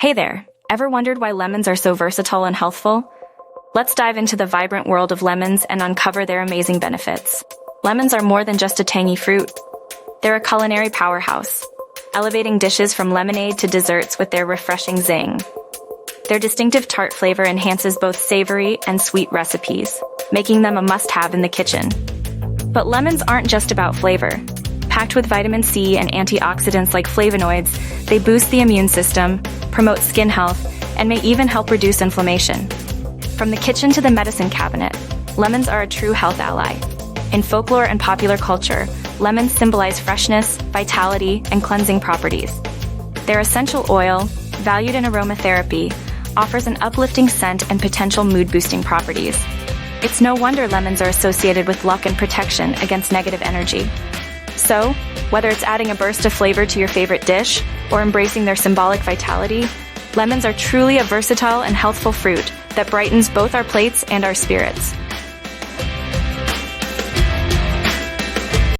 Hey there, ever wondered why lemons are so versatile and healthful? Let's dive into the vibrant world of lemons and uncover their amazing benefits. Lemons are more than just a tangy fruit. They're a culinary powerhouse, elevating dishes from lemonade to desserts with their refreshing zing. Their distinctive tart flavor enhances both savory and sweet recipes, making them a must-have in the kitchen. But lemons aren't just about flavor. Packed with vitamin C and antioxidants like flavonoids, they boost the immune system, promote skin health, and may even help reduce inflammation. From the kitchen to the medicine cabinet, lemons are a true health ally. In folklore and popular culture, lemons symbolize freshness, vitality, and cleansing properties. Their essential oil, valued in aromatherapy, offers an uplifting scent and potential mood-boosting properties. It's no wonder lemons are associated with luck and protection against negative energy. So, whether it's adding a burst of flavor to your favorite dish or embracing their symbolic vitality, lemons are truly a versatile and healthful fruit that brightens both our plates and our spirits.